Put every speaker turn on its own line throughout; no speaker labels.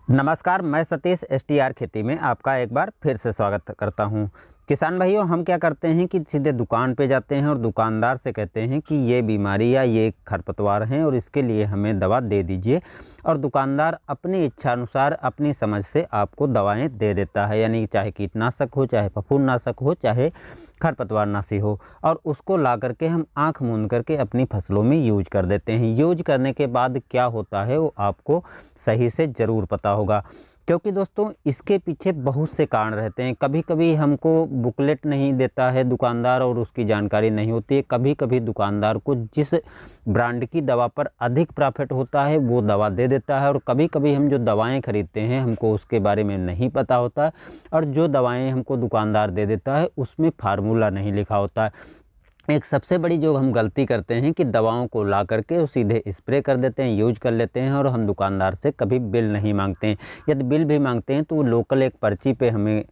नमस्कार, मैं सतीश STR खेती में आपका एक बार फिर से स्वागत करता हूं। किसान भाइयों, हम क्या करते हैं कि सीधे दुकान पे जाते हैं और दुकानदार से कहते हैं कि ये बीमारी या ये खरपतवार हैं और इसके लिए हमें दवा दे दीजिए, और दुकानदार अपनी इच्छा अनुसार अपनी समझ से आपको दवाएं दे देता है। यानी चाहे कीटनाशक हो, चाहे फफूंदनाशक हो, चाहे खरपतवारनाशी हो, और उसको ला करके हम आँख मूंद करके अपनी फसलों में यूज कर देते हैं। यूज करने के बाद क्या होता है वो आपको सही से ज़रूर पता होगा, क्योंकि दोस्तों इसके पीछे बहुत से कारण रहते हैं। कभी कभी हमको बुकलेट नहीं देता है दुकानदार और उसकी जानकारी नहीं होती है। कभी कभी दुकानदार को जिस ब्रांड की दवा पर अधिक प्रॉफिट होता है वो दवा दे देता है, और कभी कभी हम जो दवाएं खरीदते हैं हमको उसके बारे में नहीं पता होता है, और जो दवाएं हमको दुकानदार दे देता है उसमें फार्मूला नहीं लिखा होता है। एक सबसे बड़ी जो हम गलती करते हैं कि दवाओं को ला करके वो सीधे स्प्रे कर देते हैं, यूज कर लेते हैं, और हम दुकानदार से कभी बिल नहीं मांगते हैं। यदि बिल भी मांगते हैं तो वो लोकल एक पर्ची पे हमें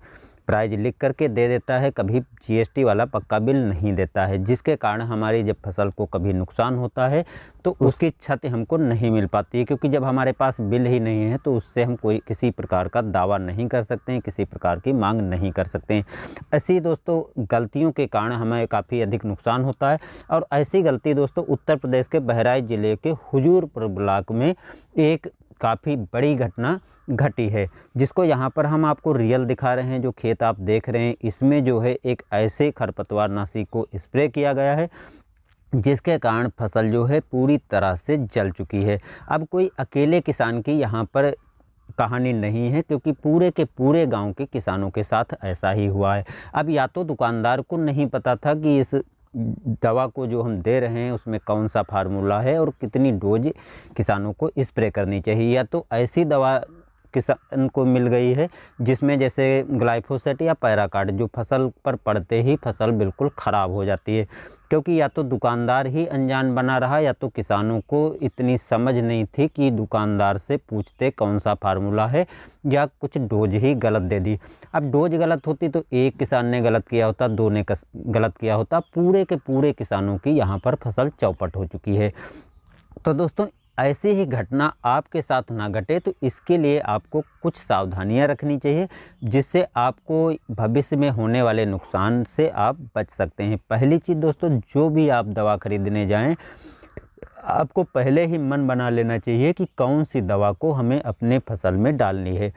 प्राइस लिख करके दे देता है, कभी GST वाला पक्का बिल नहीं देता है, जिसके कारण हमारी जब फसल को कभी नुकसान होता है तो उसकी क्षति हमको नहीं मिल पाती है। क्योंकि जब हमारे पास बिल ही नहीं है तो उससे हम कोई किसी प्रकार का दावा नहीं कर सकते हैं, किसी प्रकार की मांग नहीं कर सकते हैं। ऐसी दोस्तों गलतियों के कारण हमें काफ़ी अधिक नुकसान होता है। और ऐसी गलती दोस्तों उत्तर प्रदेश के बहराइच ज़िले के हुजूरपुर ब्लॉक में एक काफ़ी बड़ी घटना घटी है, जिसको यहाँ पर हम आपको रियल दिखा रहे हैं। जो खेत आप देख रहे हैं इसमें जो है एक ऐसे खरपतवारनाशी को स्प्रे किया गया है जिसके कारण फसल जो है पूरी तरह से जल चुकी है। अब कोई अकेले किसान की यहाँ पर कहानी नहीं है, क्योंकि पूरे के पूरे गांव के किसानों के साथ ऐसा ही हुआ है। अब या तो दुकानदार को नहीं पता था कि इस दवा को जो हम दे रहे हैं उसमें कौन सा फार्मूला है और कितनी डोज किसानों को स्प्रे करनी चाहिए, या तो ऐसी दवा किसान को मिल गई है जिसमें जैसे ग्लाइफोसेट या पैराकाट जो फसल पर पड़ते ही फसल बिल्कुल ख़राब हो जाती है। क्योंकि या तो दुकानदार ही अनजान बना रहा, या तो किसानों को इतनी समझ नहीं थी कि दुकानदार से पूछते कौन सा फार्मूला है, या कुछ डोज ही गलत दे दी। अब डोज गलत होती तो एक किसान ने गलत किया होता, दो ने गलत किया होता, पूरे के पूरे किसानों की यहाँ पर फसल चौपट हो चुकी है। तो दोस्तों ऐसी ही घटना आपके साथ ना घटे, तो इसके लिए आपको कुछ सावधानियां रखनी चाहिए, जिससे आपको भविष्य में होने वाले नुकसान से आप बच सकते हैं। पहली चीज़ दोस्तों, जो भी आप दवा खरीदने जाएं आपको पहले ही मन बना लेना चाहिए कि कौन सी दवा को हमें अपने फसल में डालनी है।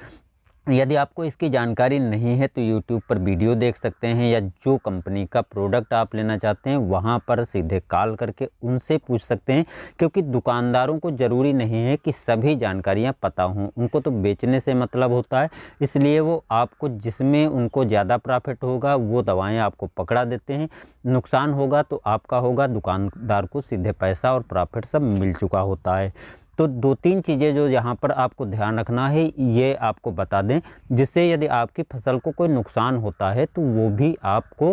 यदि आपको इसकी जानकारी नहीं है तो YouTube पर वीडियो देख सकते हैं, या जो कंपनी का प्रोडक्ट आप लेना चाहते हैं वहाँ पर सीधे कॉल करके उनसे पूछ सकते हैं। क्योंकि दुकानदारों को ज़रूरी नहीं है कि सभी जानकारियाँ पता हों, उनको तो बेचने से मतलब होता है। इसलिए वो आपको जिसमें उनको ज़्यादा प्रॉफिट होगा वो दवाएँ आपको पकड़ा देते हैं। नुकसान होगा तो आपका होगा, दुकानदार को सीधे पैसा और प्रॉफिट सब मिल चुका होता है। तो दो तीन चीज़ें जो यहाँ पर आपको ध्यान रखना है ये आपको बता दें, जिससे यदि आपकी फसल को कोई नुकसान होता है तो वो भी आपको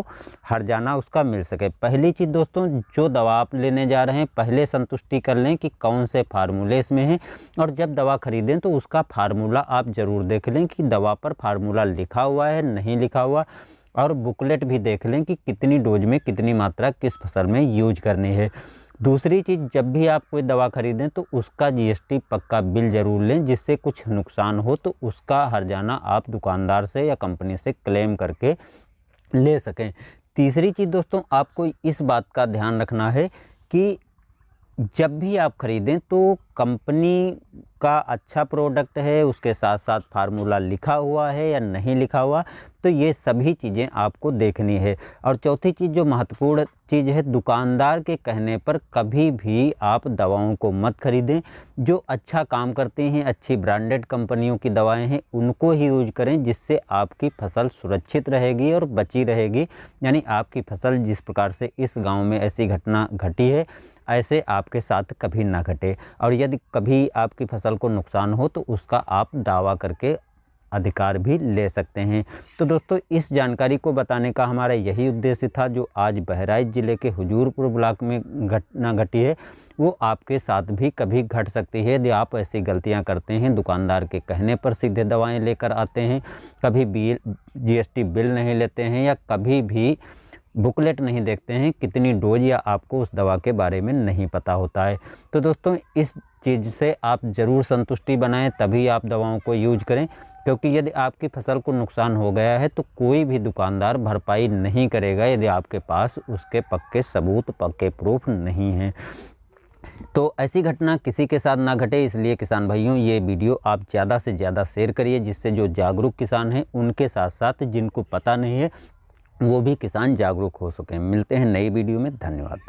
हर्जाना उसका मिल सके। पहली चीज़ दोस्तों, जो दवा आप लेने जा रहे हैं पहले संतुष्टि कर लें कि कौन से फार्मूले इसमें हैं, और जब दवा खरीदें तो उसका फार्मूला आप ज़रूर देख लें कि दवा पर फार्मूला लिखा हुआ है नहीं लिखा हुआ, और बुकलेट भी देख लें कि कितनी डोज में कितनी मात्रा किस फसल में यूज करनी है। दूसरी चीज़, जब भी आप कोई दवा खरीदें तो उसका GST पक्का बिल ज़रूर लें, जिससे कुछ नुकसान हो तो उसका हर्जाना आप दुकानदार से या कंपनी से क्लेम करके ले सकें। तीसरी चीज़ दोस्तों, आपको इस बात का ध्यान रखना है कि जब भी आप खरीदें तो कंपनी का अच्छा प्रोडक्ट है, उसके साथ साथ फार्मूला लिखा हुआ है या नहीं लिखा हुआ, तो ये सभी चीज़ें आपको देखनी है। और चौथी चीज़ जो महत्वपूर्ण चीज़ है, दुकानदार के कहने पर कभी भी आप दवाओं को मत खरीदें। जो अच्छा काम करती हैं, अच्छी ब्रांडेड कंपनियों की दवाएं हैं, उनको ही यूज करें, जिससे आपकी फसल सुरक्षित रहेगी और बची रहेगी। यानी आपकी फसल जिस प्रकार से इस गांव में ऐसी घटना घटी है, ऐसे आपके साथ कभी ना घटे। और यदि कभी आपकी फसल को नुकसान हो तो उसका आप दावा करके अधिकार भी ले सकते हैं। तो दोस्तों इस जानकारी को बताने का हमारा यही उद्देश्य था, जो आज बहराइच ज़िले के हुजूरपुर ब्लॉक में घटना घटी है वो आपके साथ भी कभी घट सकती है। यदि आप ऐसी गलतियां करते हैं, दुकानदार के कहने पर सीधे दवाएं लेकर आते हैं, कभी GST बिल नहीं लेते हैं, या कभी भी बुकलेट नहीं देखते हैं, कितनी डोज, या आपको उस दवा के बारे में नहीं पता होता है। तो दोस्तों इस चीज़ से आप ज़रूर संतुष्टि बनाएं, तभी आप दवाओं को यूज करें, क्योंकि यदि आपकी फसल को नुकसान हो गया है तो कोई भी दुकानदार भरपाई नहीं करेगा यदि आपके पास उसके पक्के सबूत, पक्के प्रूफ नहीं हैं। तो ऐसी घटना किसी के साथ ना घटे, इसलिए किसान भाइयों ये वीडियो आप ज़्यादा से ज़्यादा शेयर करिए, जिससे जो जागरूक किसान हैं उनके साथ साथ जिनको पता नहीं है वो भी किसान जागरूक हो सकें। मिलते हैं नई वीडियो में, धन्यवाद।